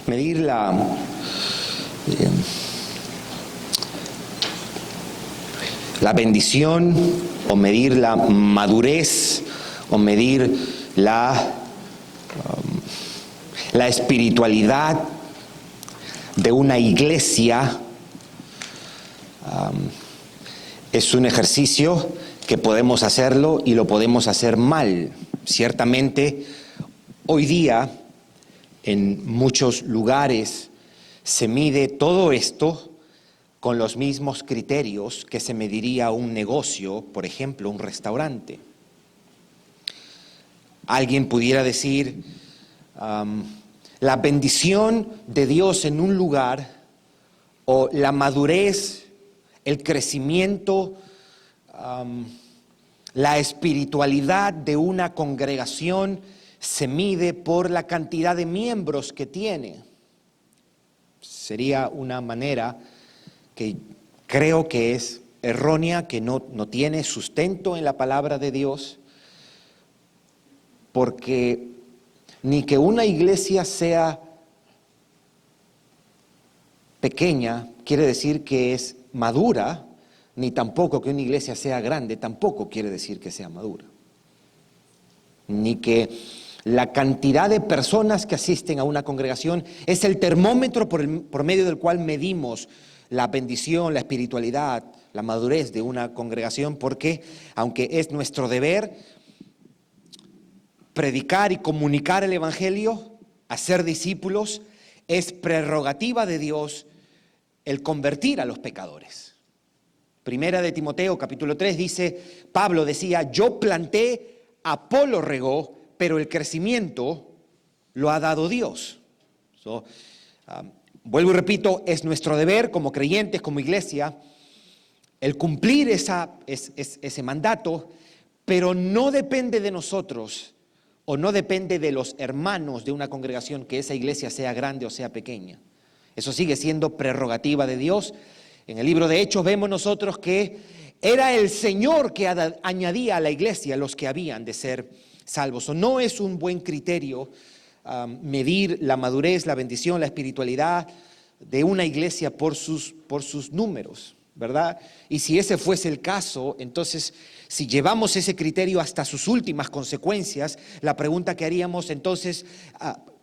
medir la bendición, o medir la madurez, o medir la espiritualidad de una iglesia, es un ejercicio que podemos hacerlo y lo podemos hacer mal. Ciertamente, hoy día, en muchos lugares, se mide todo esto con los mismos criterios que se mediría un negocio, por ejemplo, un restaurante. Alguien pudiera decir, la bendición de Dios en un lugar, o la madurez, el crecimiento, la espiritualidad de una congregación se mide por la cantidad de miembros que tiene. Sería una manera que creo que es errónea, que no tiene sustento en la palabra de Dios, porque ni que una iglesia sea pequeña quiere decir que es madura, ni tampoco que una iglesia sea grande tampoco quiere decir que sea madura. Ni que la cantidad de personas que asisten a una congregación es el termómetro por medio del cual medimos la bendición, la espiritualidad, la madurez de una congregación, porque aunque es nuestro deber predicar y comunicar el evangelio, hacer discípulos, es prerrogativa de Dios el convertir a los pecadores. Primera de Timoteo, capítulo 3, dice, Pablo decía, yo planté, Apolo regó, pero el crecimiento lo ha dado Dios. Vuelvo y repito, es nuestro deber como creyentes, como iglesia, el cumplir ese mandato, pero no depende de nosotros o no depende de los hermanos de una congregación que esa iglesia sea grande o sea pequeña. Eso sigue siendo prerrogativa de Dios. En el libro de Hechos vemos nosotros que era el Señor que añadía a la iglesia los que habían de ser salvos. No es un buen criterio medir la madurez, la bendición, la espiritualidad de una iglesia por sus números, ¿verdad? Y si ese fuese el caso, entonces, si llevamos ese criterio hasta sus últimas consecuencias, la pregunta que haríamos entonces,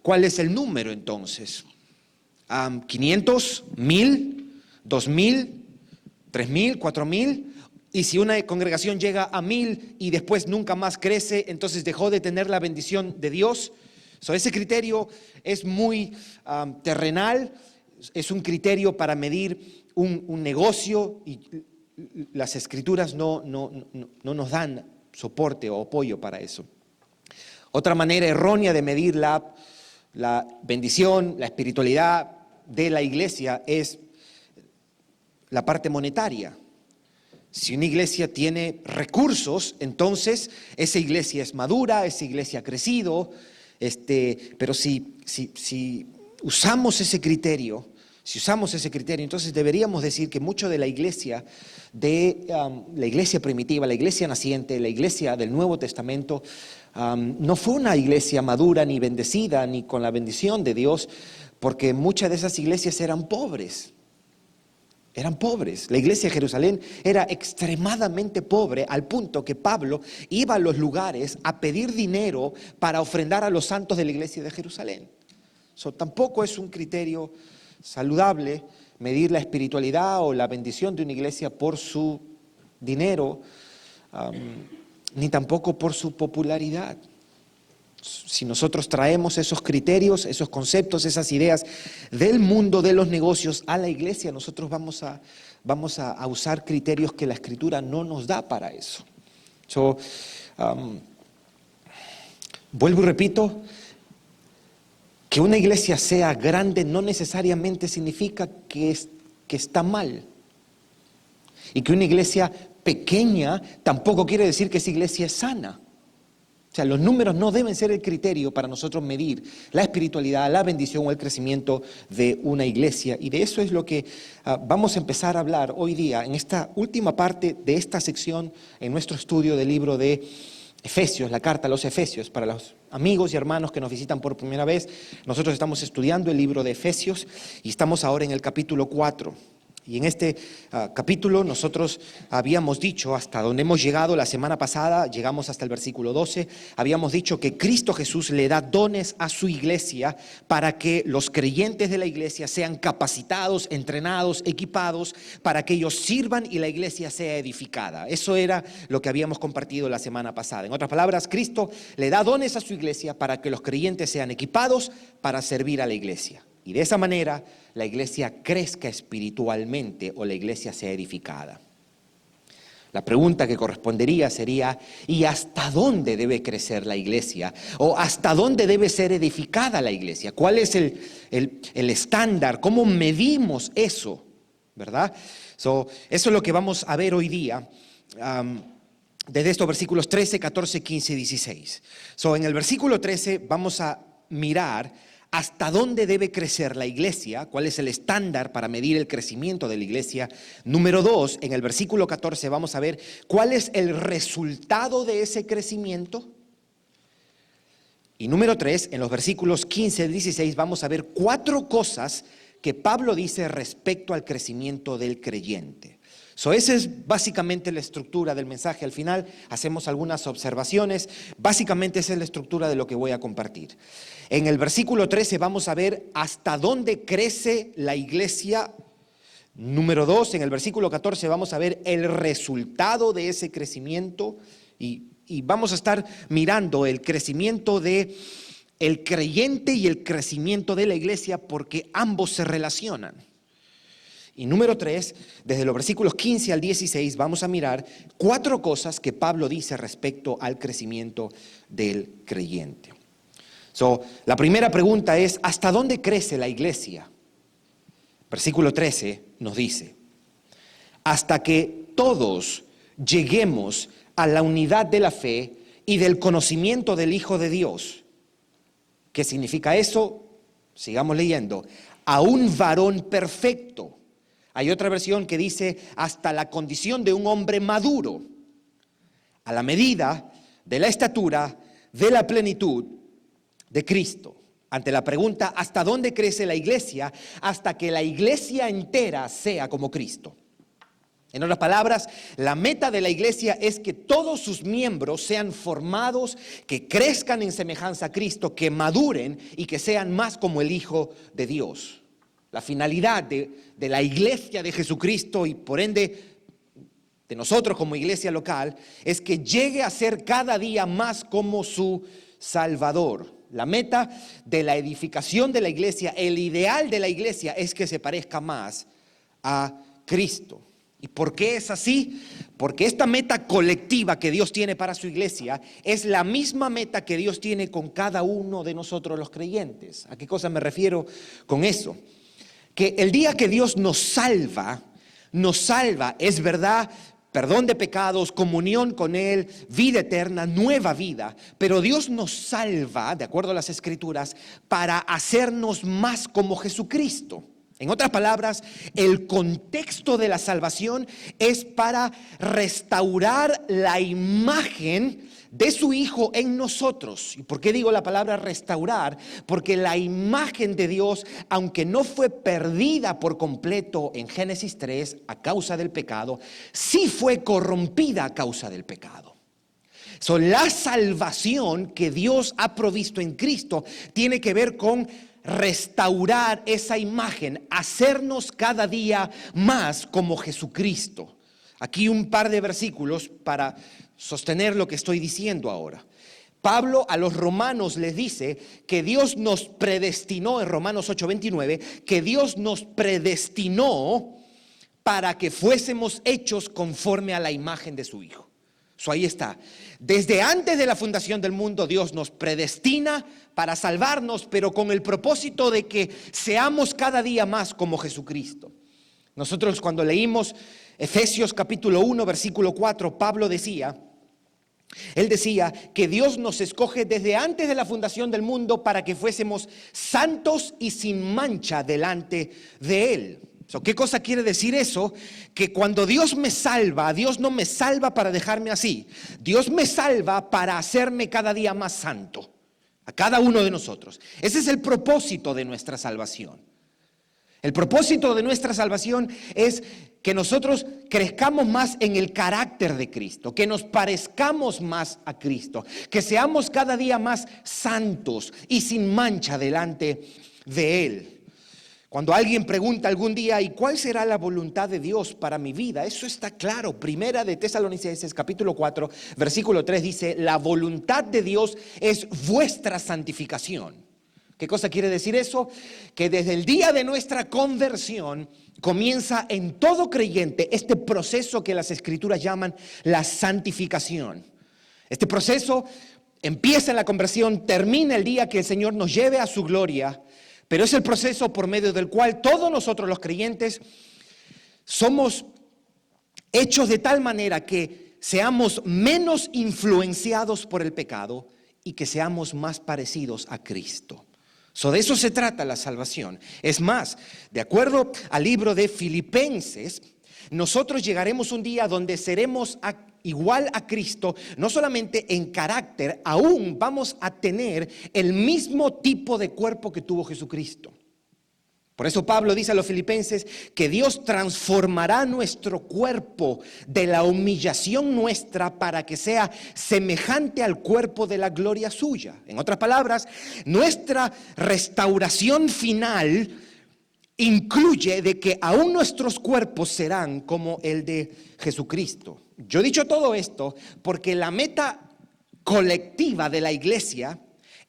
¿cuál es el número entonces? ¿500? ¿1000? ¿2000? ¿3000? ¿4000? Y si una congregación llega a 1000 y después nunca más crece, entonces dejó de tener la bendición de Dios. Ese criterio es muy terrenal, es un criterio para medir un negocio, y las escrituras no nos dan soporte o apoyo para eso. Otra manera errónea de medir la bendición, la espiritualidad de la iglesia es la parte monetaria. Si una iglesia tiene recursos, entonces esa iglesia es madura, esa iglesia ha crecido, pero si usamos ese criterio, entonces deberíamos decir que mucho de la iglesia primitiva, la iglesia naciente, la iglesia del Nuevo Testamento, no fue una iglesia madura ni bendecida ni con la bendición de Dios, porque muchas de esas iglesias eran pobres. La iglesia de Jerusalén era extremadamente pobre, al punto que Pablo iba a los lugares a pedir dinero para ofrendar a los santos de la iglesia de Jerusalén. Tampoco es un criterio saludable medir la espiritualidad o la bendición de una iglesia por su dinero, ni tampoco por su popularidad. Si nosotros traemos esos criterios, esos conceptos, esas ideas del mundo de los negocios a la iglesia, nosotros vamos a usar criterios que la Escritura no nos da para eso. Vuelvo y repito, que una iglesia sea grande no necesariamente significa que está mal. Y que una iglesia pequeña tampoco quiere decir que esa iglesia es sana. Los números no deben ser el criterio para nosotros medir la espiritualidad, la bendición o el crecimiento de una iglesia. Y de eso es lo que vamos a empezar a hablar hoy día, en esta última parte de esta sección, en nuestro estudio del libro de Efesios, la carta a los Efesios. Para los amigos y hermanos que nos visitan por primera vez, nosotros estamos estudiando el libro de Efesios y estamos ahora en el capítulo 4. Y en este capítulo nosotros habíamos dicho, hasta donde hemos llegado la semana pasada, llegamos hasta el versículo 12, habíamos dicho que Cristo Jesús le da dones a su iglesia para que los creyentes de la iglesia sean capacitados, entrenados, equipados, para que ellos sirvan y la iglesia sea edificada. Eso era lo que habíamos compartido la semana pasada. En otras palabras, Cristo le da dones a su iglesia para que los creyentes sean equipados para servir a la iglesia. Y de esa manera la iglesia crezca espiritualmente o la iglesia sea edificada. La pregunta que correspondería sería, ¿y hasta dónde debe crecer la iglesia? ¿O hasta dónde debe ser edificada la iglesia? ¿Cuál es el estándar? ¿Cómo medimos eso? ¿Verdad? Eso es lo que vamos a ver hoy día. Desde estos versículos 13, 14, 15 y 16. En el versículo 13 vamos a mirar hasta dónde debe crecer la iglesia, cuál es el estándar para medir el crecimiento de la iglesia. Número 2, en el versículo 14 vamos a ver cuál es el resultado de ese crecimiento. Y número 3, en los versículos 15 al 16 vamos a ver 4 cosas que Pablo dice respecto al crecimiento del creyente. Esa es básicamente la estructura del mensaje. Al final hacemos algunas observaciones. Básicamente esa es la estructura de lo que voy a compartir. En el versículo 13 vamos a ver hasta dónde crece la iglesia. Número 2, en el versículo 14 vamos a ver el resultado de ese crecimiento. Y vamos a estar mirando el crecimiento de el creyente y el crecimiento de la iglesia porque ambos se relacionan. Y número 3, desde los versículos 15 al 16 vamos a mirar 4 cosas que Pablo dice respecto al crecimiento del creyente. La primera pregunta es, ¿hasta dónde crece la iglesia? Versículo 13 nos dice, hasta que todos lleguemos a la unidad de la fe y del conocimiento del Hijo de Dios. ¿Qué significa eso? Sigamos leyendo. A un varón perfecto. Hay otra versión que dice hasta la condición de un hombre maduro, a la medida de la estatura de la plenitud de Cristo. Ante la pregunta, ¿hasta dónde crece la iglesia? Hasta que la iglesia entera sea como Cristo. En otras palabras, la meta de la iglesia es que todos sus miembros sean formados, que crezcan en semejanza a Cristo, que maduren y que sean más como el Hijo de Dios. La finalidad de la iglesia de Jesucristo y por ende de nosotros como iglesia local es que llegue a ser cada día más como su Salvador. La meta de la edificación de la iglesia, el ideal de la iglesia es que se parezca más a Cristo. ¿Y por qué es así? Porque esta meta colectiva que Dios tiene para su iglesia es la misma meta que Dios tiene con cada uno de nosotros los creyentes. ¿A qué cosa me refiero con eso? Que el día que Dios nos salva, es verdad, perdón de pecados, comunión con Él, vida eterna, nueva vida. Pero Dios nos salva, de acuerdo a las Escrituras, para hacernos más como Jesucristo. En otras palabras, el contexto de la salvación es para restaurar la imagen de su Hijo en nosotros. ¿Y por qué digo la palabra restaurar? Porque la imagen de Dios, aunque no fue perdida por completo en Génesis 3 a causa del pecado, sí fue corrompida a causa del pecado. La salvación que Dios ha provisto en Cristo tiene que ver con restaurar esa imagen, hacernos cada día más como Jesucristo. Aquí un par de versículos para sostener lo que estoy diciendo ahora. Pablo a los romanos les dice que Dios nos predestinó, en Romanos 8:29, que Dios nos predestinó para que fuésemos hechos conforme a la imagen de su Hijo. Ahí está. Desde antes de la fundación del mundo, Dios nos predestina para salvarnos, pero con el propósito de que seamos cada día más como Jesucristo. Nosotros cuando leímos Efesios capítulo 1, versículo 4, Pablo decía, él decía que Dios nos escoge desde antes de la fundación del mundo para que fuésemos santos y sin mancha delante de Él. ¿Qué cosa quiere decir eso? Que cuando Dios me salva, Dios no me salva para dejarme así. Dios me salva para hacerme cada día más santo, a cada uno de nosotros. Ese es el propósito de nuestra salvación. El propósito de nuestra salvación es que nosotros crezcamos más en el carácter de Cristo, que nos parezcamos más a Cristo, que seamos cada día más santos y sin mancha delante de Él. Cuando alguien pregunta algún día, ¿y cuál será la voluntad de Dios para mi vida? Eso está claro. Primera de Tesalonicenses, capítulo 4, versículo 3 dice, la voluntad de Dios es vuestra santificación. ¿Qué cosa quiere decir eso? Que desde el día de nuestra conversión comienza en todo creyente este proceso que las Escrituras llaman la santificación. Este proceso empieza en la conversión, termina el día que el Señor nos lleve a su gloria. Pero es el proceso por medio del cual todos nosotros los creyentes somos hechos de tal manera que seamos menos influenciados por el pecado y que seamos más parecidos a Cristo. De eso se trata la salvación. Es más, de acuerdo al libro de Filipenses, nosotros llegaremos un día donde seremos igual a Cristo, no solamente en carácter, aún vamos a tener el mismo tipo de cuerpo que tuvo Jesucristo. Por eso Pablo dice a los filipenses que Dios transformará nuestro cuerpo de la humillación nuestra para que sea semejante al cuerpo de la gloria suya. En otras palabras, nuestra restauración final incluye de que aún nuestros cuerpos serán como el de Jesucristo. Yo he dicho todo esto porque la meta colectiva de la iglesia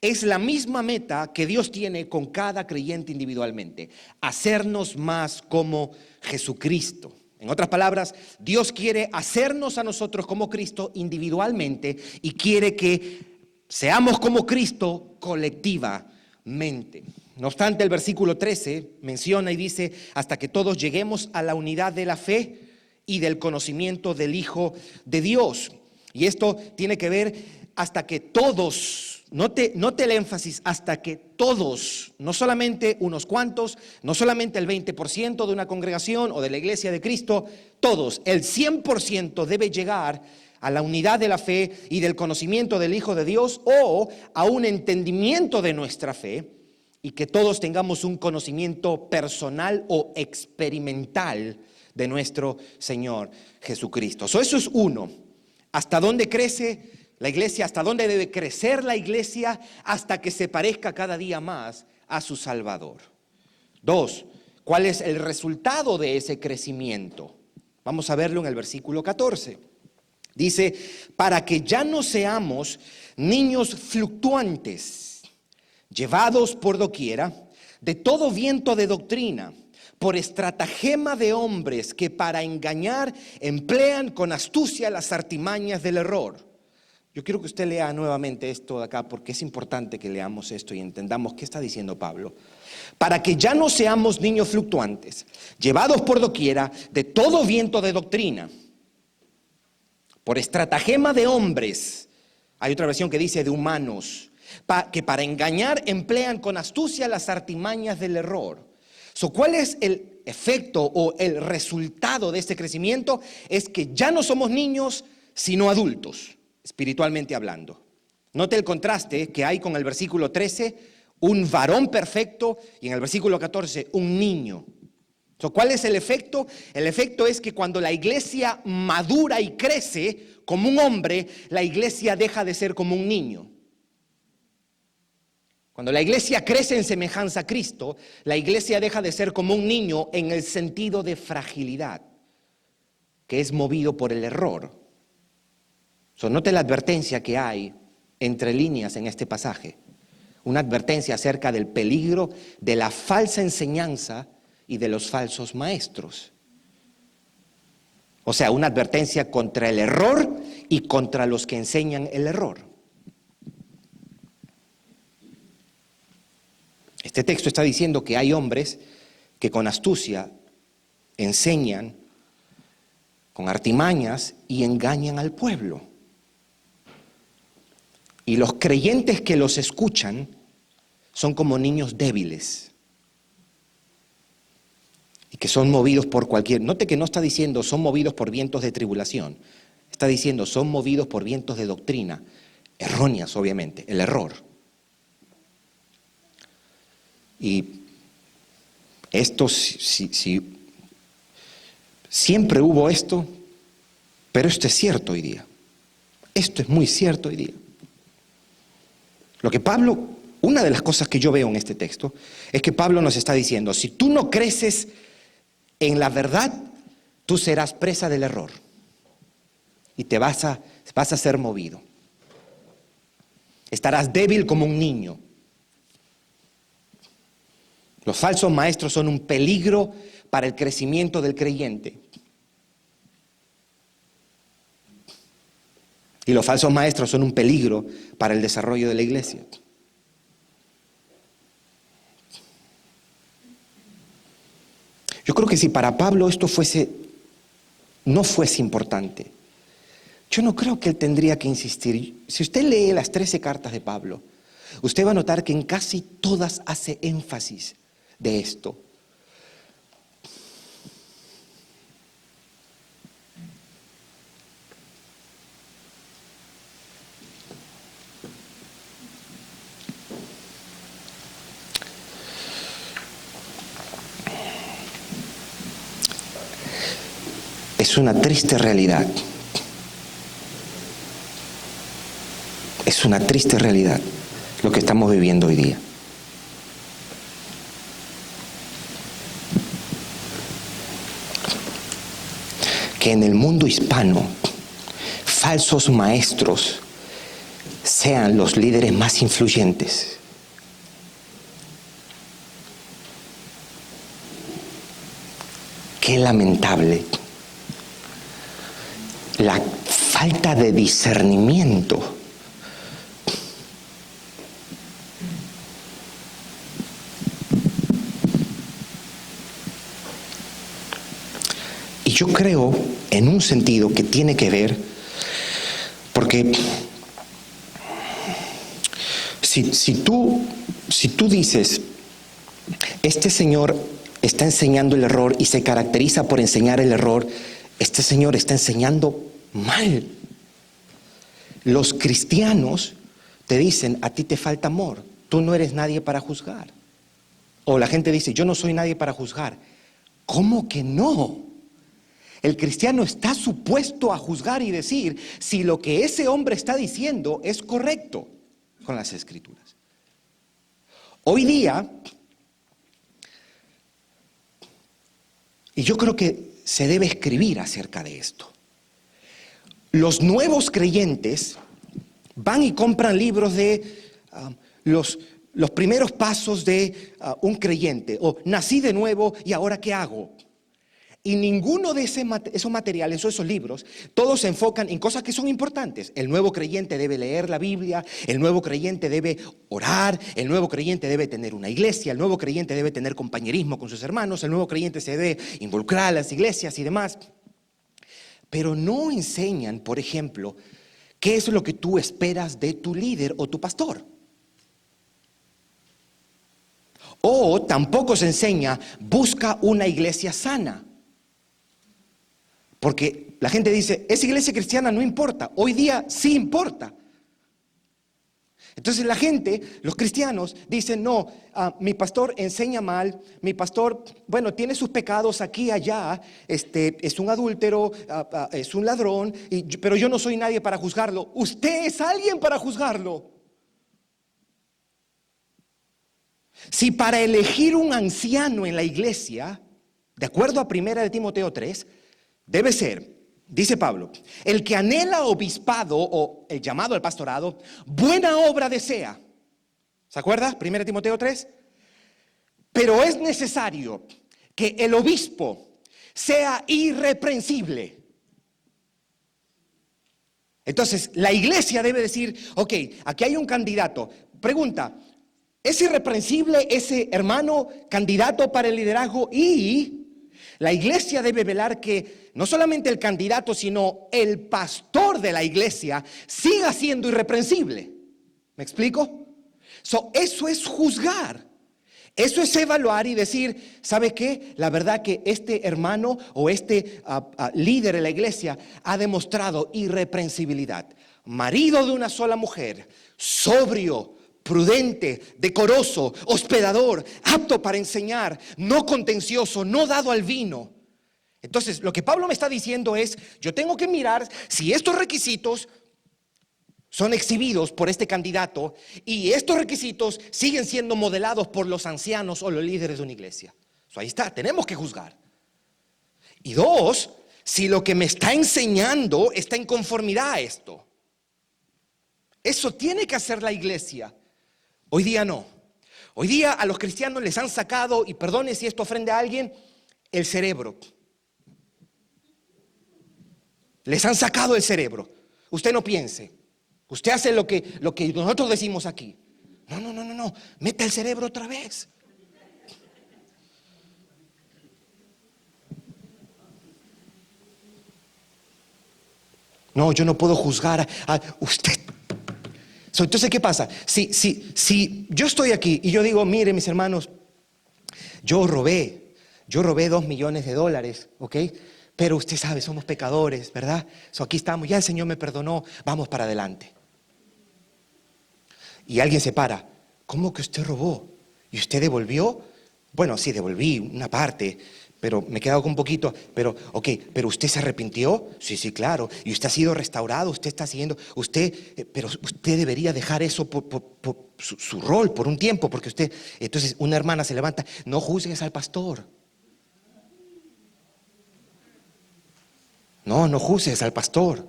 es la misma meta que Dios tiene con cada creyente individualmente, hacernos más como Jesucristo. En otras palabras, Dios quiere hacernos a nosotros como Cristo individualmente y quiere que seamos como Cristo colectivamente. No obstante, el versículo 13 menciona y dice, hasta que todos lleguemos a la unidad de la fe y del conocimiento del Hijo de Dios. Y esto tiene que ver hasta que todos, note el énfasis, hasta que todos, no solamente unos cuantos, no solamente el 20% de una congregación o de la iglesia de Cristo, todos, el 100% debe llegar a la unidad de la fe y del conocimiento del Hijo de Dios o a un entendimiento de nuestra fe y que todos tengamos un conocimiento personal o experimental de nuestro Señor Jesucristo. Eso es uno. ¿Hasta dónde crece la iglesia? ¿Hasta dónde debe crecer la iglesia? Hasta que se parezca cada día más a su Salvador. 2. ¿Cuál es el resultado de ese crecimiento? Vamos a verlo en el versículo 14. Dice, para que ya no seamos niños fluctuantes, llevados por doquiera, de todo viento de doctrina, por estratagema de hombres que para engañar emplean con astucia las artimañas del error. Yo quiero que usted lea nuevamente esto de acá porque es importante que leamos esto y entendamos qué está diciendo Pablo. Para que ya no seamos niños fluctuantes, llevados por doquiera de todo viento de doctrina, por estratagema de hombres, hay otra versión que dice de humanos, que para engañar emplean con astucia las artimañas del error. ¿Cuál es el efecto o el resultado de este crecimiento? Es que ya no somos niños, sino adultos, espiritualmente hablando. Note el contraste que hay con el versículo 13, un varón perfecto, y en el versículo 14, un niño. ¿Cuál es el efecto? El efecto es que cuando la iglesia madura y crece como un hombre, la iglesia deja de ser como un niño. Cuando la iglesia crece en semejanza a Cristo, la iglesia deja de ser como un niño en el sentido de fragilidad, que es movido por el error. Note la advertencia que hay entre líneas en este pasaje. Una advertencia acerca del peligro de la falsa enseñanza y de los falsos maestros. O sea, una advertencia contra el error y contra los que enseñan el error. Este texto está diciendo que hay hombres que con astucia enseñan, con artimañas y engañan al pueblo. Y los creyentes que los escuchan son como niños débiles. ¿Y que son movidos por cualquier... Note que no está diciendo son movidos por vientos de tribulación. Está diciendo son movidos por vientos de doctrina. Erróneas, obviamente, el error. Y esto, siempre hubo esto, pero esto es cierto hoy día. Esto es muy cierto hoy día. Lo que Pablo, una de las cosas que yo veo en este texto, es que Pablo nos está diciendo, si tú no creces en la verdad, tú serás presa del error. Y te vas a ser movido. Estarás débil como un niño. Los falsos maestros son un peligro para el crecimiento del creyente. Y los falsos maestros son un peligro para el desarrollo de la iglesia. Yo creo que si para Pablo esto no fuese importante, yo no creo que él tendría que insistir. Si usted lee las 13 cartas de Pablo, usted va a notar que en casi todas hace énfasis de esto. Es una triste realidad. Es una triste realidad lo que estamos viviendo hoy día. Que en el mundo hispano falsos maestros sean los líderes más influyentes. Qué lamentable. La falta de discernimiento. Y yo creo, en un sentido, que tiene que ver, porque si tú dices, este señor está enseñando el error y se caracteriza por enseñar el error, este señor está enseñando mal. Los cristianos te dicen, a ti te falta amor, tú no eres nadie para juzgar. O la gente dice, yo no soy nadie para juzgar. ¿Cómo que no? El cristiano está supuesto a juzgar y decir si lo que ese hombre está diciendo es correcto con las Escrituras. Hoy día, y yo creo que se debe escribir acerca de esto, los nuevos creyentes van y compran libros de los primeros pasos de un creyente, o nací de nuevo y ahora ¿qué hago? Y ninguno de esos materiales o esos libros, todos se enfocan en cosas que son importantes. El nuevo creyente debe leer la Biblia, el nuevo creyente debe orar, el nuevo creyente debe tener una iglesia, el nuevo creyente debe tener compañerismo con sus hermanos, el nuevo creyente se debe involucrar a las iglesias y demás. Pero no enseñan, por ejemplo, qué es lo que tú esperas de tu líder o tu pastor. O tampoco se enseña, busca una iglesia sana. Porque la gente dice, esa iglesia cristiana no importa. Hoy día sí importa. Entonces la gente, los cristianos, dicen, no, mi pastor enseña mal, mi pastor, bueno, tiene sus pecados aquí y allá, es un adúltero, es un ladrón, pero yo no soy nadie para juzgarlo. Usted es alguien para juzgarlo. Si para elegir un anciano en la iglesia, de acuerdo a 1 de Timoteo 3, debe ser, dice Pablo, el que anhela obispado o el llamado al pastorado, buena obra desea. ¿Se acuerda? 1 de Timoteo 3. Pero es necesario que el obispo sea irreprensible. Entonces, la iglesia debe decir, ok, aquí hay un candidato. Pregunta, ¿es irreprensible ese hermano candidato para el liderazgo? Y la iglesia debe velar que no solamente el candidato, sino el pastor de la iglesia siga siendo irreprensible. ¿Me explico? Eso es juzgar. Eso es evaluar y decir, ¿sabe qué? La verdad que este hermano o este líder de la iglesia ha demostrado irreprensibilidad. Marido de una sola mujer, sobrio, prudente, decoroso, hospedador, apto para enseñar, no contencioso, no dado al vino. Entonces, lo que Pablo me está diciendo es, yo tengo que mirar si estos requisitos son exhibidos por este candidato y estos requisitos siguen siendo modelados por los ancianos o los líderes de una iglesia. Ahí está, tenemos que juzgar. Y dos, si lo que me está enseñando está en conformidad a esto. Eso tiene que hacer la iglesia. Hoy día no. Hoy día a los cristianos les han sacado, y perdone si esto ofende a alguien, el cerebro. Les han sacado el cerebro. Usted no piense. Usted hace lo que nosotros decimos aquí. No. Meta el cerebro otra vez. No, yo no puedo juzgar a usted. Entonces, ¿qué pasa? Si yo estoy aquí y yo digo, mire, mis hermanos, yo robé $2 millones, ¿ok? Pero usted sabe, somos pecadores, ¿verdad? Aquí estamos, ya el Señor me perdonó, vamos para adelante. Y alguien se para, ¿cómo que usted robó? ¿Y usted devolvió? Bueno, sí, devolví una parte, pero me he quedado con un poquito. Pero usted se arrepintió. Sí, claro. Y usted ha sido restaurado, usted está siguiendo, pero usted debería dejar eso por su rol por un tiempo, porque usted, entonces una hermana se levanta, no juzgues al pastor. No juzgues al pastor.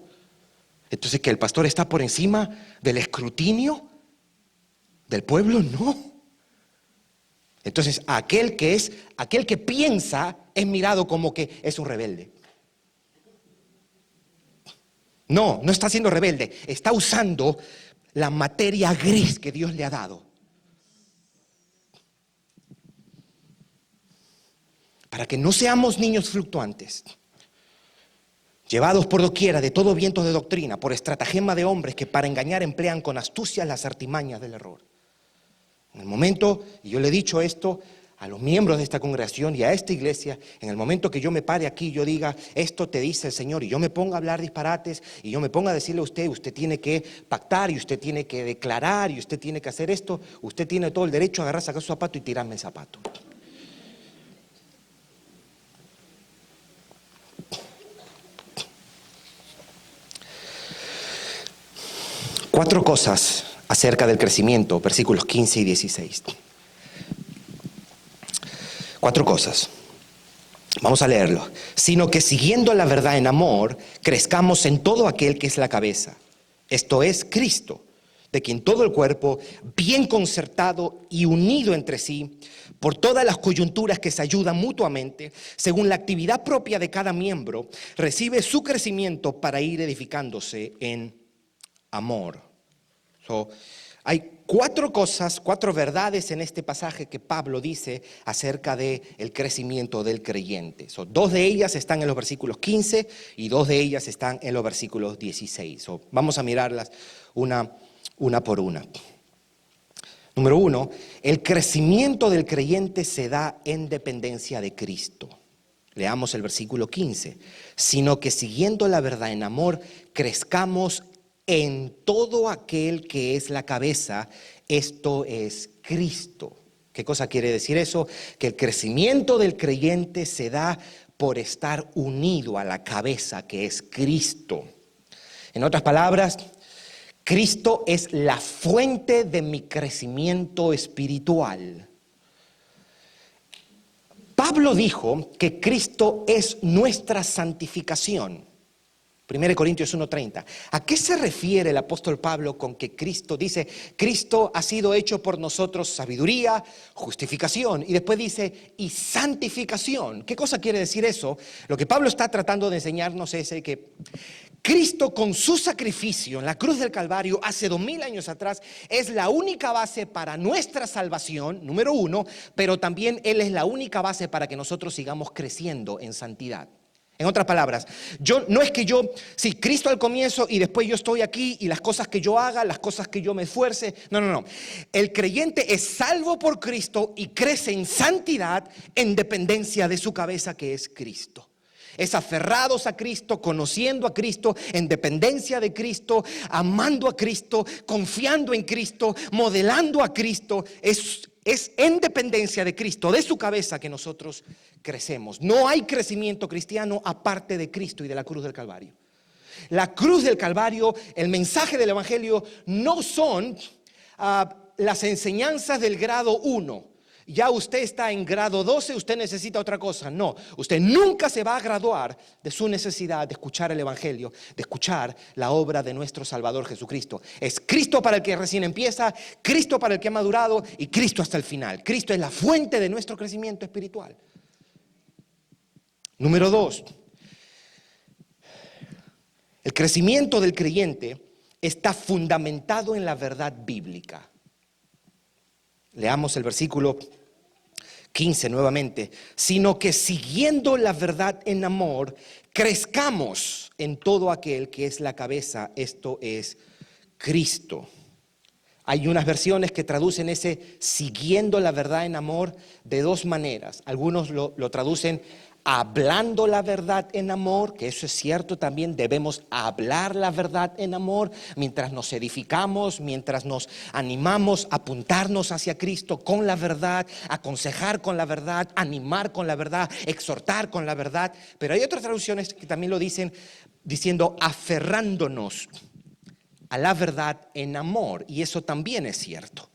Entonces, ¿que el pastor está por encima del escrutinio del pueblo? No. Entonces, aquel que piensa es mirado como que es un rebelde. No está siendo rebelde, está usando la materia gris que Dios le ha dado para que no seamos niños fluctuantes, llevados por doquiera de todo viento de doctrina, por estratagema de hombres que para engañar emplean con astucia las artimañas del error. En el momento, y yo le he dicho esto a los miembros de esta congregación y a esta iglesia, en el momento que yo me pare aquí y yo diga, esto te dice el Señor, y yo me ponga a hablar disparates, y yo me ponga a decirle a usted tiene que pactar, y usted tiene que declarar, y usted tiene que hacer esto, usted tiene todo el derecho a agarrar, sacar su zapato y tirarme el zapato. Cuatro cosas acerca del crecimiento, versículos 15 y 16. 4 cosas. Vamos a leerlo. Sino que siguiendo la verdad en amor, crezcamos en todo aquel que es la cabeza. Esto es Cristo, de quien todo el cuerpo, bien concertado y unido entre sí, por todas las coyunturas que se ayudan mutuamente, según la actividad propia de cada miembro, recibe su crecimiento para ir edificándose en amor. Hay 4 cosas, 4 verdades en este pasaje que Pablo dice acerca del crecimiento del creyente. 2 de ellas están en los versículos 15 y 2 de ellas están en los versículos 16. Vamos a mirarlas una por una. Número 1, el crecimiento del creyente se da en dependencia de Cristo. Leamos el versículo 15. Sino que siguiendo la verdad en amor, crezcamos en todo aquel que es la cabeza, esto es Cristo. ¿Qué cosa quiere decir eso? Que el crecimiento del creyente se da por estar unido a la cabeza que es Cristo. En otras palabras, Cristo es la fuente de mi crecimiento espiritual. Pablo dijo que Cristo es nuestra santificación. 1 Corintios 1:30. ¿A qué se refiere el apóstol Pablo con que Cristo dice, Cristo ha sido hecho por nosotros sabiduría, justificación, y después dice, y santificación? ¿Qué cosa quiere decir eso? Lo que Pablo está tratando de enseñarnos es que Cristo con su sacrificio en la cruz del Calvario hace 2000 años atrás es la única base para nuestra salvación, número 1, pero también Él es la única base para que nosotros sigamos creciendo en santidad. En otras palabras, sí, Cristo al comienzo y después yo estoy aquí y las cosas que yo haga, las cosas que yo me esfuerce. No. El creyente es salvo por Cristo y crece en santidad en dependencia de su cabeza, que es Cristo. Es aferrados a Cristo, conociendo a Cristo, en dependencia de Cristo, amando a Cristo, confiando en Cristo, modelando a Cristo. Es en dependencia de Cristo, de su cabeza, que nosotros crecemos. No hay crecimiento cristiano aparte de Cristo y de la cruz del Calvario. La cruz del Calvario, el mensaje del Evangelio, no son las enseñanzas del grado 1. Ya usted está en grado 12, usted necesita otra cosa. No, usted nunca se va a graduar de su necesidad de escuchar el Evangelio, de escuchar la obra de nuestro Salvador Jesucristo. Es Cristo para el que recién empieza, Cristo para el que ha madurado y Cristo hasta el final. Cristo es la fuente de nuestro crecimiento espiritual. Número 2, el crecimiento del creyente está fundamentado en la verdad bíblica. Leamos el versículo 15 nuevamente. Sino que siguiendo la verdad en amor, crezcamos en todo aquel que es la cabeza, esto es Cristo. Hay unas versiones que traducen ese siguiendo la verdad en amor de dos maneras. Algunos lo traducen hablando la verdad en amor, que eso es cierto también, debemos hablar la verdad en amor mientras nos edificamos, mientras nos animamos a apuntarnos hacia Cristo con la verdad, aconsejar con la verdad, animar con la verdad, exhortar con la verdad. Pero hay otras traducciones que también lo dicen diciendo aferrándonos a la verdad en amor, y eso también es cierto.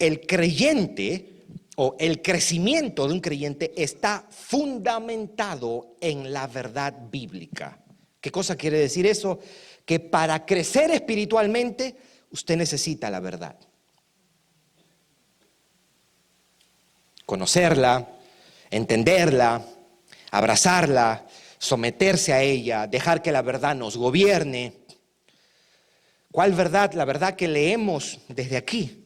El creyente o el crecimiento de un creyente está fundamentado en la verdad bíblica. ¿Qué cosa quiere decir eso? Que para crecer espiritualmente usted necesita la verdad. Conocerla, entenderla, abrazarla, someterse a ella, dejar que la verdad nos gobierne. ¿Cuál verdad? La verdad que leemos desde aquí.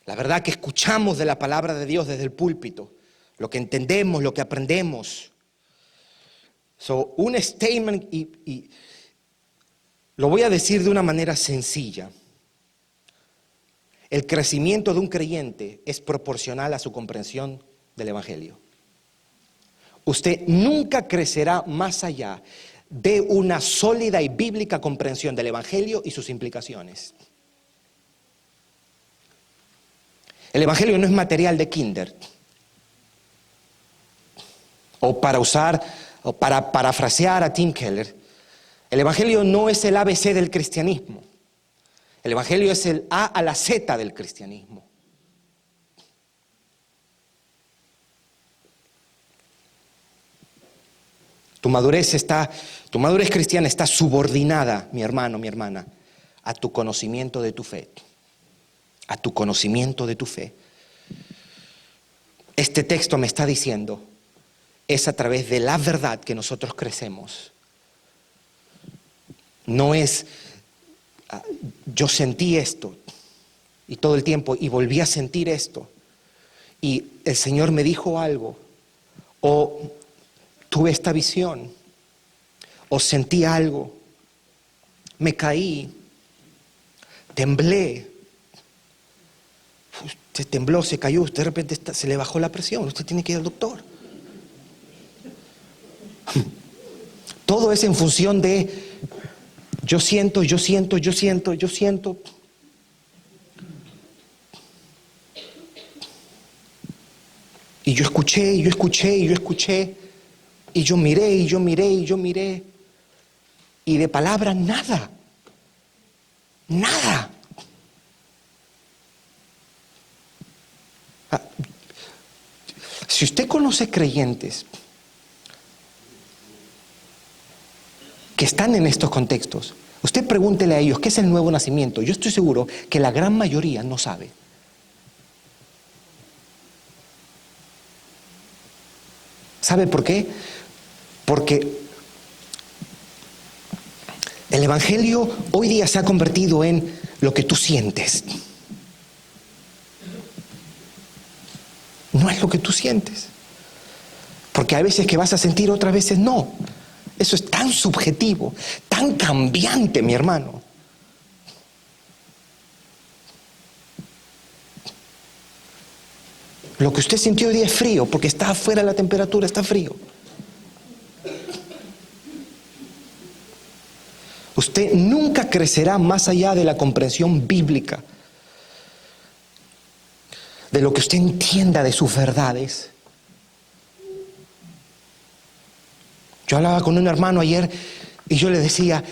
La verdad que escuchamos de la palabra de Dios desde el púlpito, lo que entendemos, lo que aprendemos. Un statement, y lo voy a decir de una manera sencilla. El crecimiento de un creyente es proporcional a su comprensión del Evangelio. Usted nunca crecerá más allá de una sólida y bíblica comprensión del Evangelio y sus implicaciones. El Evangelio no es material de kinder. O para parafrasear a Tim Keller, el Evangelio no es el ABC del cristianismo. El Evangelio es el A a la Z del cristianismo. Tu madurez cristiana está subordinada, mi hermano, mi hermana, a tu conocimiento de tu fe. A tu conocimiento de tu fe. Este texto me está diciendo, es a través de la verdad que nosotros crecemos. No es, yo sentí esto y todo el tiempo y volví a sentir esto y el Señor me dijo algo, o tuve esta visión, o sentí algo, me caí, temblé. Usted tembló, se cayó, usted de repente se le bajó la presión, usted tiene que ir al doctor. Todo es en función de yo siento. Y yo escuché, y yo miré, y de palabra nada. Si usted conoce creyentes que están en estos contextos, usted pregúntele a ellos qué es el nuevo nacimiento. Yo estoy seguro que la gran mayoría no sabe. ¿Sabe por qué? Porque el Evangelio hoy día se ha convertido en lo que tú sientes. No es lo que tú sientes. Porque hay veces que vas a sentir, otras veces no. Eso es tan subjetivo, tan cambiante, mi hermano. Lo que usted sintió hoy día es frío, porque está afuera la temperatura, está frío. Usted nunca crecerá más allá de la comprensión bíblica, de lo que usted entienda de sus verdades. Yo hablaba con un hermano ayer y yo le decía,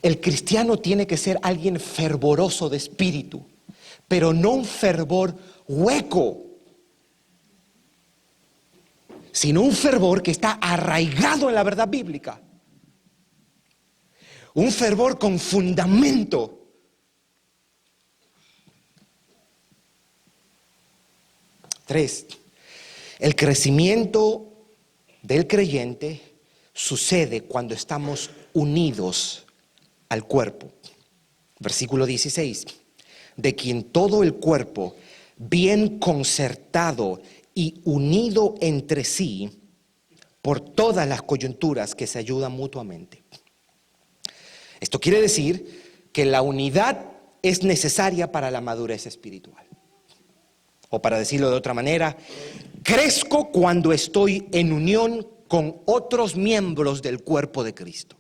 el cristiano tiene que ser alguien fervoroso de espíritu, pero no un fervor hueco, sino un fervor que está arraigado en la verdad bíblica. Un fervor con fundamento. Tres, el crecimiento del creyente sucede cuando estamos unidos al cuerpo. Versículo 16. De quien todo el cuerpo, bien concertado y unido entre sí, por todas las coyunturas que se ayudan mutuamente. Esto quiere decir que la unidad es necesaria para la madurez espiritual. O para decirlo de otra manera, crezco cuando estoy en unión con otros miembros del cuerpo de Cristo.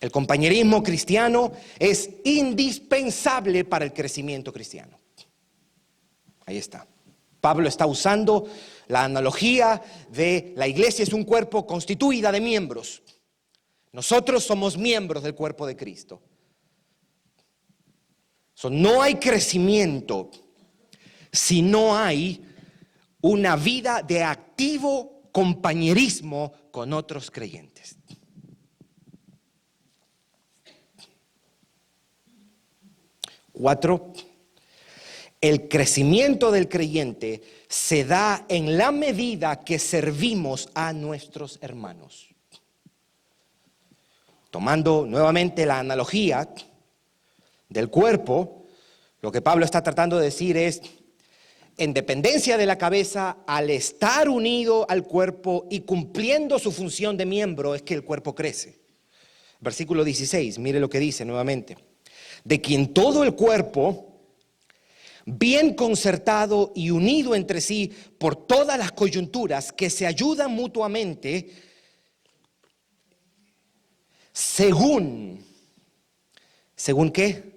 El compañerismo cristiano es indispensable para el crecimiento cristiano. Ahí está. Pablo está usando la analogía de la iglesia es un cuerpo constituida de miembros. Nosotros somos miembros del cuerpo de Cristo. No hay crecimiento si no hay una vida de activo compañerismo con otros creyentes. Cuatro, el crecimiento del creyente se da en la medida que servimos a nuestros hermanos. Tomando nuevamente la analogía del cuerpo, lo que Pablo está tratando de decir es, en dependencia de la cabeza, al estar unido al cuerpo y cumpliendo su función de miembro, es que el cuerpo crece. Versículo 16, mire lo que dice nuevamente. De quien todo el cuerpo, bien concertado y unido entre sí por todas las coyunturas que se ayudan mutuamente, ¿según qué?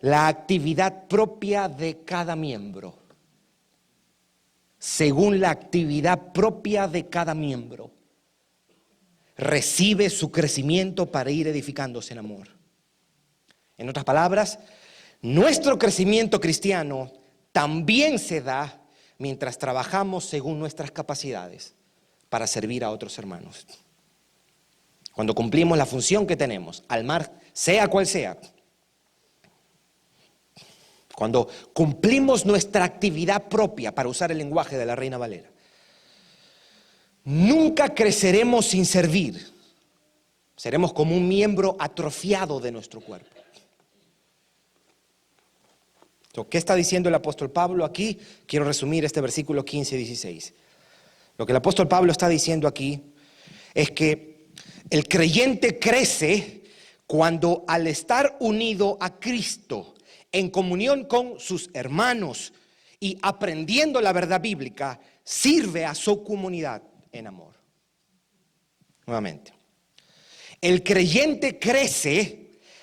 La actividad propia de cada miembro. Según la actividad propia de cada miembro, recibe su crecimiento para ir edificándose en amor. En otras palabras, nuestro crecimiento cristiano también se da mientras trabajamos según nuestras capacidades para servir a otros hermanos. Cuando cumplimos la función que tenemos, al mar, sea cual sea, cuando cumplimos nuestra actividad propia, para usar el lenguaje de la Reina Valera, nunca creceremos sin servir. Seremos como un miembro atrofiado de nuestro cuerpo. ¿Qué está diciendo el apóstol Pablo aquí? Quiero resumir este versículo 15 y 16. Lo que el apóstol Pablo está diciendo aquí es que el creyente crece cuando, al estar unido a Cristo, en comunión con sus hermanos y aprendiendo la verdad bíblica, sirve a su comunidad en amor. Nuevamente, el creyente crece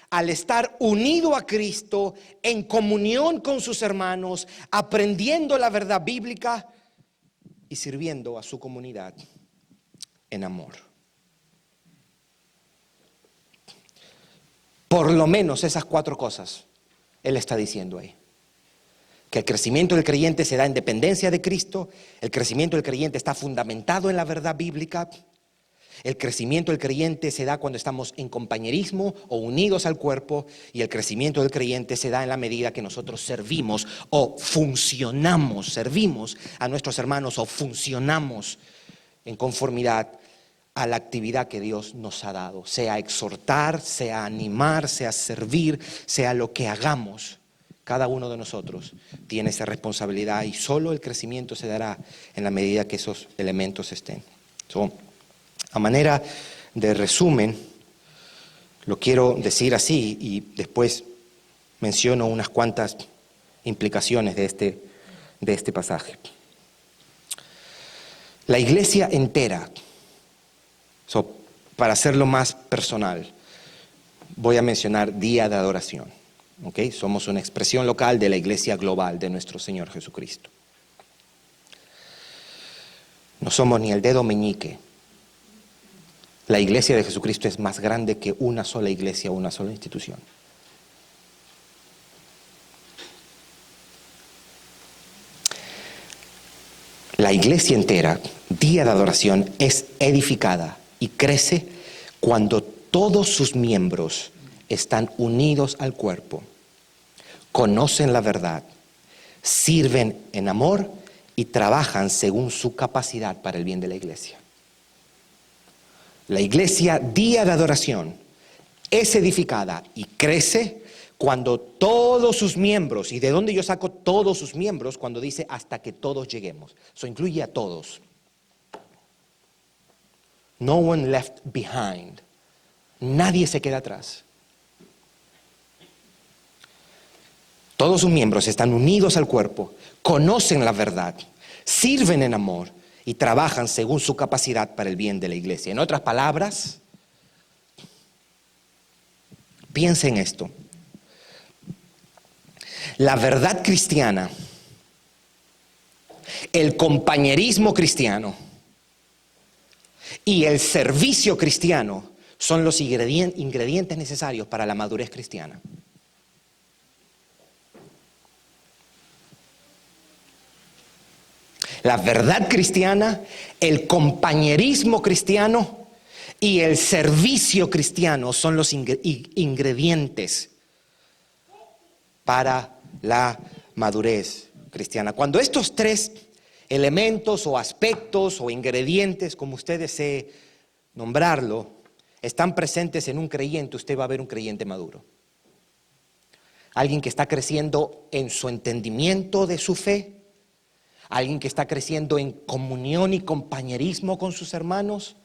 al estar unido a Cristo, en comunión con sus hermanos, aprendiendo la verdad bíblica y sirviendo a su comunidad en amor. Por lo menos esas 4 cosas él está diciendo ahí. Que el crecimiento del creyente se da en dependencia de Cristo, el crecimiento del creyente está fundamentado en la verdad bíblica, el crecimiento del creyente se da cuando estamos en compañerismo o unidos al cuerpo, y el crecimiento del creyente se da en la medida que nosotros servimos o funcionamos, servimos a nuestros hermanos o funcionamos en conformidad a la actividad que Dios nos ha dado, sea exhortar, sea animar, sea servir, sea lo que hagamos, Cada uno de nosotros tiene esa responsabilidad y solo el crecimiento se dará en la medida que esos elementos estén. A manera de resumen, lo quiero decir así y después menciono unas cuantas implicaciones de este pasaje. La iglesia entera, para hacerlo más personal, voy a mencionar día de adoración. ¿Okay? Somos una expresión local de la iglesia global de nuestro Señor Jesucristo. No somos ni el dedo meñique. La iglesia de Jesucristo es más grande que una sola iglesia o una sola institución. La iglesia entera, día de adoración, es edificada y crece cuando todos sus miembros están unidos al cuerpo, conocen la verdad, sirven en amor y trabajan según su capacidad para el bien de la iglesia. La iglesia, día de adoración, es edificada y crece cuando todos sus miembros, ¿y de dónde yo saco todos sus miembros? Cuando dice hasta que todos lleguemos. Eso incluye a todos. No one left behind. Nadie se queda atrás. Todos sus miembros están unidos al cuerpo, conocen la verdad, sirven en amor y trabajan según su capacidad para el bien de la iglesia. En otras palabras, piensen en esto. La verdad cristiana, el compañerismo cristiano y el servicio cristiano son los ingredientes necesarios para la madurez cristiana. La verdad cristiana, el compañerismo cristiano y el servicio cristiano son los ingredientes para la madurez cristiana. Cuando estos tres elementos o aspectos o ingredientes, como usted desee nombrarlo, están presentes en un creyente, usted va a ver un creyente maduro. Alguien que está creciendo en su entendimiento de su fe, alguien que está creciendo en comunión y compañerismo con sus hermanos,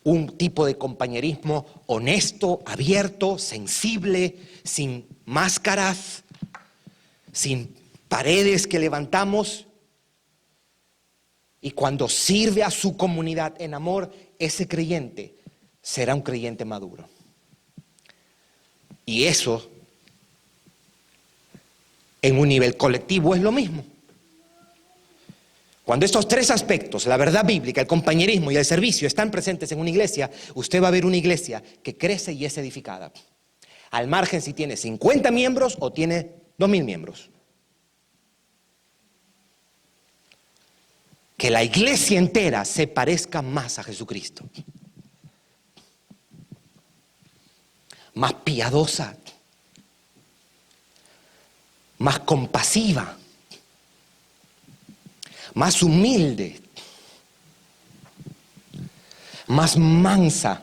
un tipo de compañerismo honesto, abierto, sensible, sin máscaras, sin paredes que levantamos. Y cuando sirve a su comunidad en amor, ese creyente será un creyente maduro. Y eso, en un nivel colectivo, es lo mismo. Cuando estos tres aspectos, la verdad bíblica, el compañerismo y el servicio, están presentes en una iglesia, usted va a ver una iglesia que crece y es edificada. Al margen si tiene 50 miembros o tiene 2,000 miembros. Que la iglesia entera se parezca más a Jesucristo. Más piadosa. Más compasiva. Más humilde. Más mansa.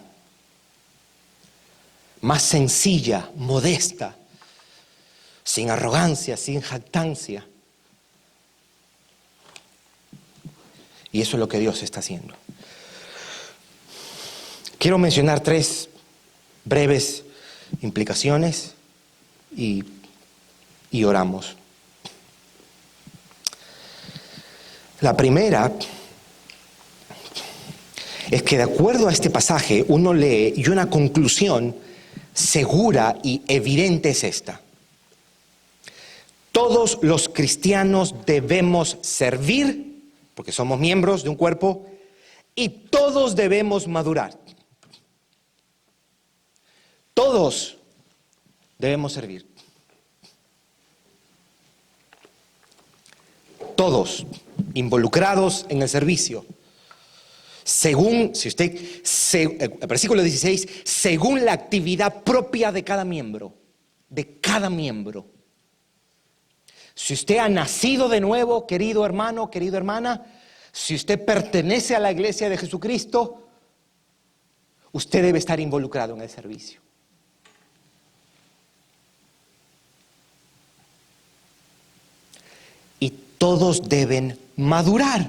Más sencilla, modesta. Sin arrogancia, sin jactancia. Y eso es lo que Dios está haciendo. Quiero mencionar 3 breves implicaciones y oramos. La primera es que de acuerdo a este pasaje uno lee y una conclusión segura y evidente es esta. Todos los cristianos debemos servir, porque somos miembros de un cuerpo, y todos debemos madurar. Todos debemos servir. Todos involucrados en el servicio. Según, el versículo 16, según la actividad propia de cada miembro. De cada miembro. Si usted ha nacido de nuevo, querido hermano, querida hermana, si usted pertenece a la iglesia de Jesucristo, usted debe estar involucrado en el servicio. todos deben madurar,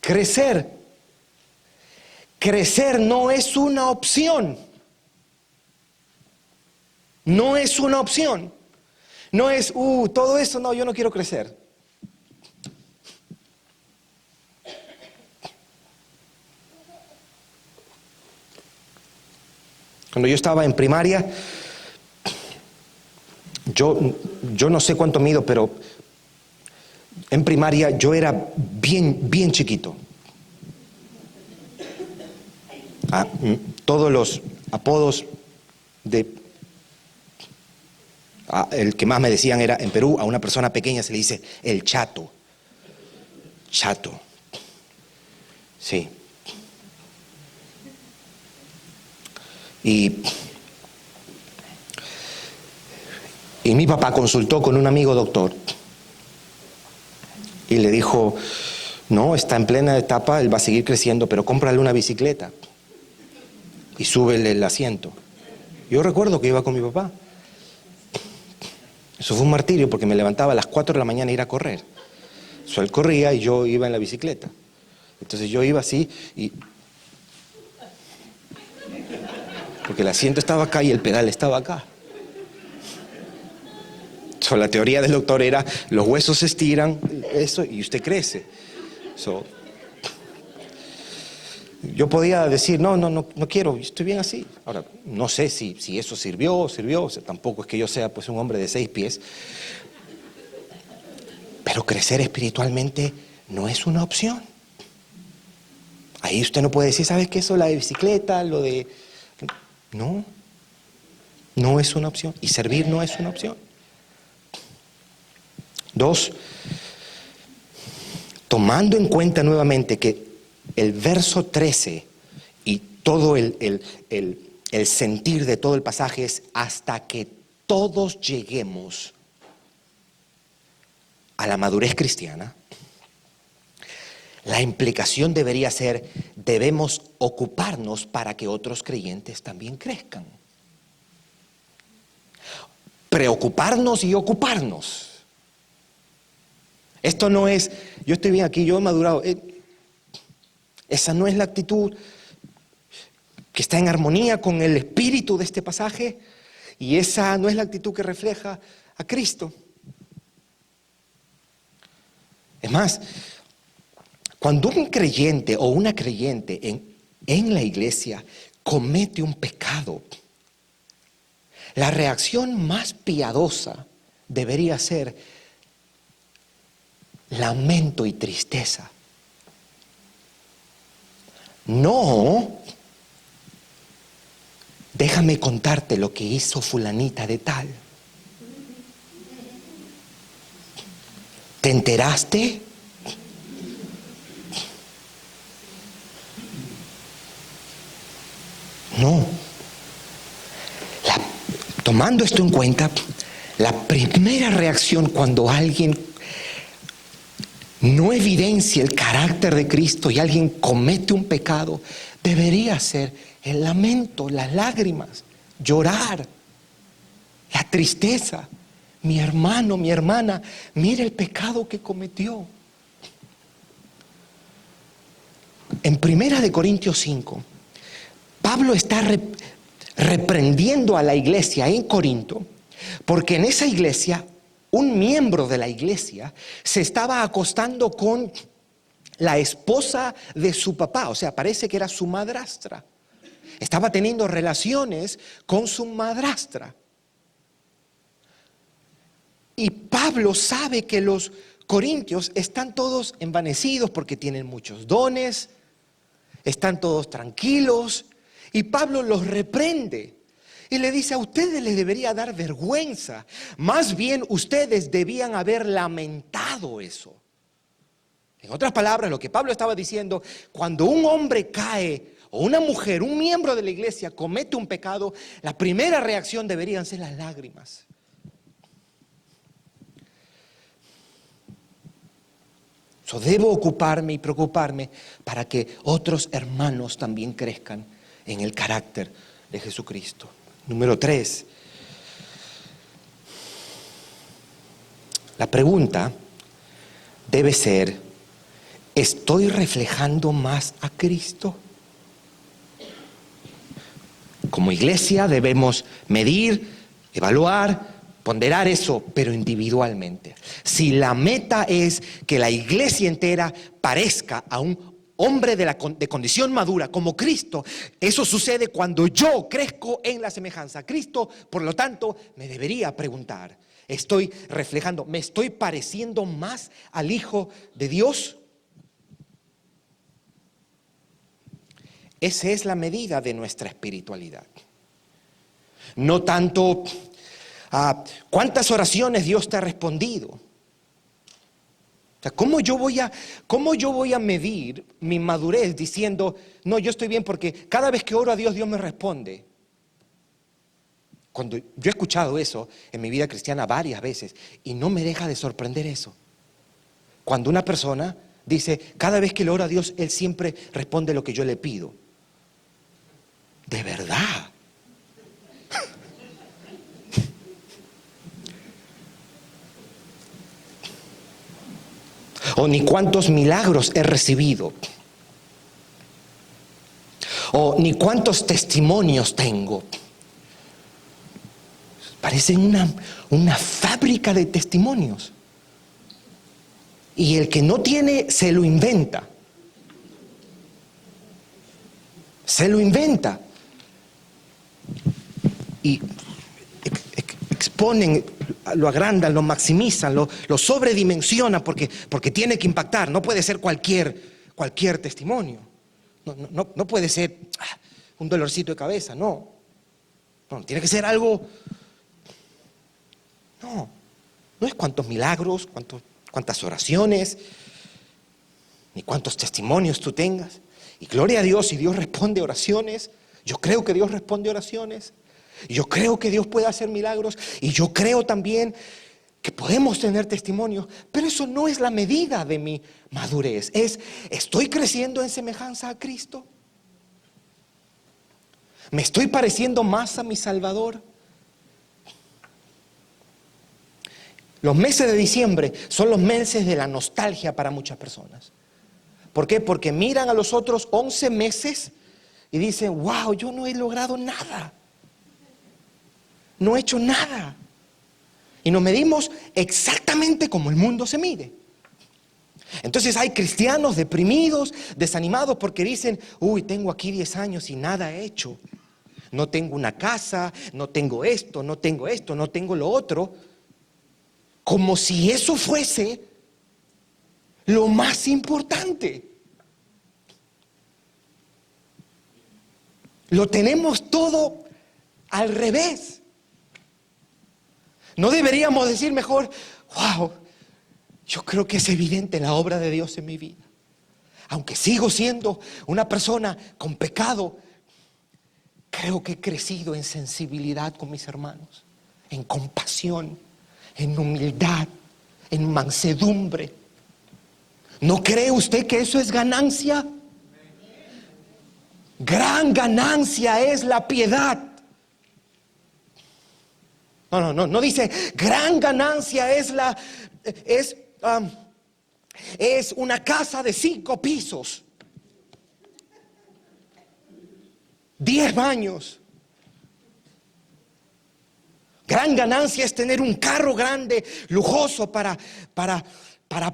crecer. Crecer no es una opción. No es una opción. No es, todo eso, no, yo no quiero crecer. Cuando yo estaba en primaria, yo no sé cuánto mido, pero en primaria yo era bien chiquito. Todos los apodos el que más me decían era, en Perú, a una persona pequeña se le dice el chato. Chato. Sí. Y mi papá consultó con un amigo doctor y le dijo, no, está en plena etapa, él va a seguir creciendo, pero cómprale una bicicleta y súbele el asiento. Yo recuerdo que iba con mi papá. Eso fue un martirio porque me levantaba a las 4 de la mañana a ir a correr. Él corría y yo iba en la bicicleta. Entonces yo iba así y... porque el asiento estaba acá y el pedal estaba acá. La teoría del doctor era, los huesos se estiran, eso, y usted crece. Yo podía decir, no quiero, estoy bien así. Ahora, no sé si eso sirvió, o sea, tampoco es que yo sea pues un hombre de 6 pies. Pero crecer espiritualmente no es una opción. Ahí usted no puede decir, ¿sabes qué? Eso, la de bicicleta, lo de... No es una opción. Y servir no es una opción. 2, tomando en cuenta nuevamente que el verso 13 y todo el sentir de todo el pasaje es hasta que todos lleguemos a la madurez cristiana, la implicación debería ser, debemos ocuparnos para que otros creyentes también crezcan. Preocuparnos y ocuparnos. Esto no es, yo estoy bien aquí, yo he madurado. Esa no es la actitud que está en armonía con el espíritu de este pasaje, y esa no es la actitud que refleja a Cristo. Es más, cuando un creyente o una creyente en la iglesia comete un pecado, la reacción más piadosa debería ser lamento y tristeza. No, déjame contarte lo que hizo fulanita de tal. ¿Te enteraste? No. Tomando esto en cuenta, la primera reacción cuando alguien no evidencia el carácter de Cristo y alguien comete un pecado, debería ser el lamento, las lágrimas, llorar, la tristeza. Mi hermano, mi hermana, mire el pecado que cometió. En 1 Corintios 5, Pablo está reprendiendo a la iglesia en Corinto, porque en esa iglesia, un miembro de la iglesia se estaba acostando con la esposa de su papá, o sea, parece que era su madrastra. Estaba teniendo relaciones con su madrastra. Y Pablo sabe que los corintios están todos envanecidos porque tienen muchos dones, están todos tranquilos, y Pablo los reprende y le dice: a ustedes les debería dar vergüenza, más bien ustedes debían haber lamentado eso. En otras palabras, lo que Pablo estaba diciendo, cuando un hombre cae o una mujer, un miembro de la iglesia comete un pecado, la primera reacción deberían ser las lágrimas. Debo ocuparme y preocuparme para que otros hermanos también crezcan en el carácter de Jesucristo. Número 3. La pregunta debe ser: ¿estoy reflejando más a Cristo? Como iglesia debemos medir, evaluar, ponderar eso, pero individualmente. Si la meta es que la iglesia entera parezca a un hombre de condición madura como Cristo, eso sucede cuando yo crezco en la semejanza a Cristo. Por lo tanto, me debería preguntar: ¿estoy reflejando, me estoy pareciendo más al Hijo de Dios? Esa es la medida de nuestra espiritualidad. No tanto cuántas oraciones Dios te ha respondido. O sea, ¿cómo yo voy a medir mi madurez diciendo, no, yo estoy bien porque cada vez que oro a Dios, Dios me responde? Cuando yo he escuchado eso en mi vida cristiana varias veces y no me deja de sorprender eso. Cuando una persona dice, cada vez que le oro a Dios, Él siempre responde lo que yo le pido. ¿De verdad? O ni cuántos milagros he recibido. O ni cuántos testimonios tengo. Parecen una fábrica de testimonios. Y el que no tiene, se lo inventa. Se lo inventa. Y exponen, lo agrandan, lo maximizan, lo sobredimensionan porque tiene que impactar. No puede ser cualquier testimonio. No puede ser un dolorcito de cabeza, no. No, tiene que ser algo. No es cuántos milagros, cuántas oraciones, ni cuántos testimonios tú tengas. Y gloria a Dios, si Dios responde oraciones. Yo creo que Dios responde oraciones. Y yo creo que Dios puede hacer milagros. Y yo creo también que podemos tener testimonios. Pero eso no es la medida de mi madurez. ¿Estoy creciendo en semejanza a Cristo? ¿Me estoy pareciendo más a mi Salvador? Los meses de diciembre son los meses de la nostalgia para muchas personas. ¿Por qué? Porque miran a los otros 11 meses y dicen, wow, yo no he logrado nada. No he hecho nada. Y nos medimos exactamente como el mundo se mide. Entonces hay cristianos deprimidos, desanimados porque dicen, uy, tengo aquí 10 años y nada he hecho. No tengo una casa, no tengo esto, no tengo lo otro. Como si eso fuese lo más importante. Lo tenemos todo al revés. ¿No deberíamos decir mejor, wow, yo creo que es evidente la obra de Dios en mi vida? Aunque sigo siendo una persona con pecado, creo que he crecido en sensibilidad con mis hermanos, en compasión, en humildad, en mansedumbre. ¿No cree usted que eso es ganancia? Gran ganancia es la piedad. No dice gran ganancia es una casa de 5 pisos, 10 baños. Gran ganancia es tener un carro grande, lujoso para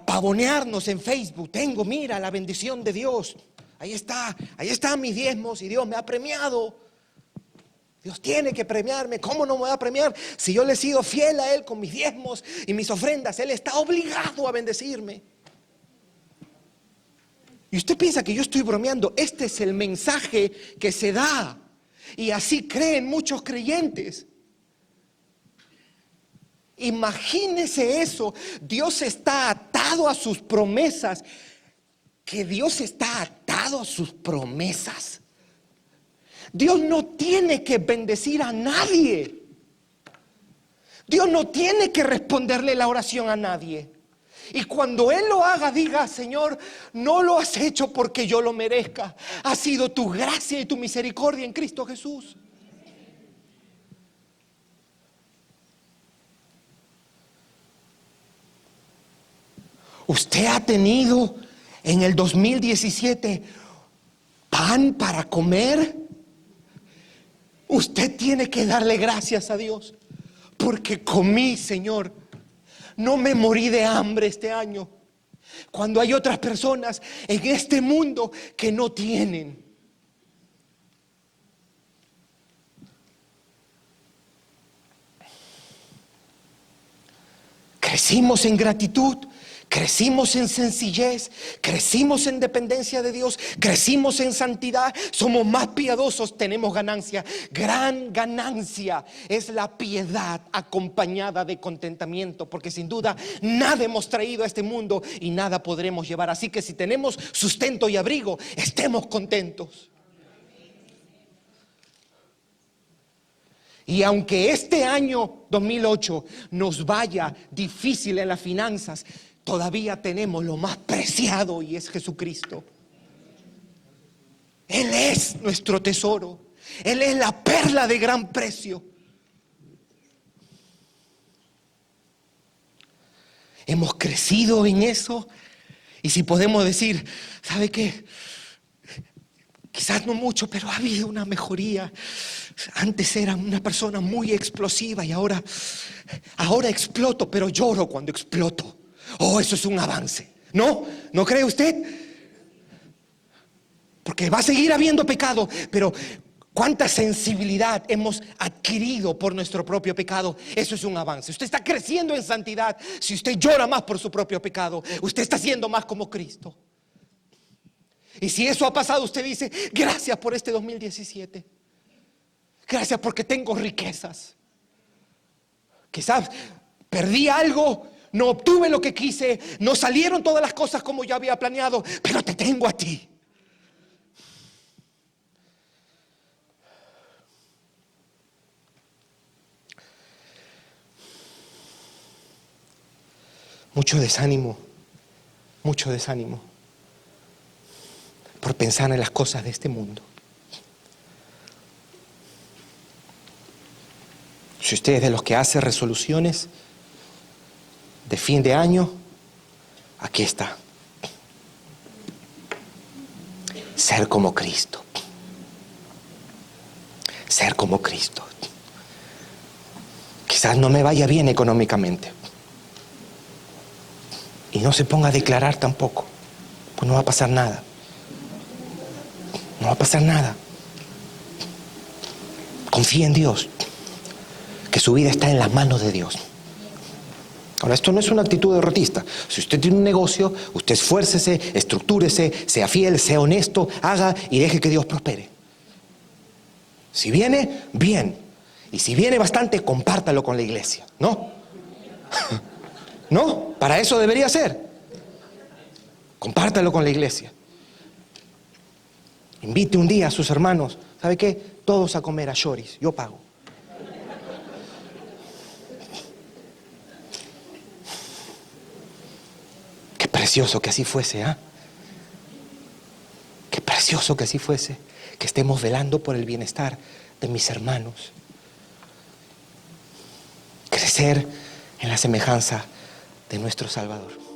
pavonearnos en Facebook. Mira la bendición de Dios. Ahí están mis diezmos y Dios me ha premiado. Dios tiene que premiarme. ¿Cómo no me va a premiar? Si yo le he sido fiel a Él con mis diezmos y mis ofrendas, Él está obligado a bendecirme. Y usted piensa que yo estoy bromeando. Este es el mensaje que se da. Y así creen muchos creyentes. Imagínese eso. Dios está atado a sus promesas. Que Dios está atado a sus promesas. Dios no tiene que bendecir a nadie. Dios no tiene que responderle la oración a nadie. Y cuando Él lo haga, diga, Señor, no lo has hecho porque yo lo merezca. Ha sido tu gracia y tu misericordia en Cristo Jesús. ¿Usted ha tenido en el 2017 pan para comer? Usted tiene que darle gracias a Dios, porque comí, Señor. No me morí de hambre este año, cuando hay otras personas en este mundo que no tienen. Crecimos en gratitud, crecimos en sencillez, crecimos en dependencia de Dios, crecimos en santidad, somos más piadosos, tenemos ganancia. Gran ganancia es la piedad acompañada de contentamiento, porque sin duda nada hemos traído a este mundo y nada podremos llevar. Así que si tenemos sustento y abrigo, estemos contentos. Y aunque este año 2008 nos vaya difícil en las finanzas, todavía tenemos lo más preciado, y es Jesucristo. Él es nuestro tesoro. Él es la perla de gran precio. Hemos crecido en eso. Y si podemos decir, ¿sabe qué? Quizás no mucho, pero ha habido una mejoría. Antes era una persona muy explosiva y ahora exploto, pero lloro cuando exploto. Oh, eso es un avance. ¿No? ¿No cree usted? Porque va a seguir habiendo pecado, pero cuánta sensibilidad hemos adquirido por nuestro propio pecado. Eso es un avance. Usted está creciendo en santidad. Si usted llora más por su propio pecado, usted está siendo más como Cristo. Y si eso ha pasado, usted dice, gracias por este 2017. Gracias porque tengo riquezas. Quizás perdí algo, no obtuve lo que quise, no salieron todas las cosas como yo había planeado, pero te tengo a ti. Mucho desánimo por pensar en las cosas de este mundo. Si usted es de los que hace resoluciones de fin de año, aquí está. Ser como Cristo. Ser como Cristo. Quizás no me vaya bien económicamente. Y no se ponga a declarar tampoco, pues no va a pasar nada. No va a pasar nada. Confía en Dios, que su vida está en las manos de Dios. Ahora, esto no es una actitud derrotista. Si usted tiene un negocio, usted esfuércese, estructúrese, sea fiel, sea honesto, haga y deje que Dios prospere. Si viene, bien. Y si viene bastante, compártalo con la iglesia, ¿no? ¿No? Para eso debería ser. Compártalo con la iglesia. Invite un día a sus hermanos. ¿Sabe qué? Todos a comer a Choris. Yo pago. Qué precioso que así fuese, ¿ah? Qué precioso que así fuese. Que estemos velando por el bienestar de mis hermanos. Crecer en la semejanza de nuestro Salvador.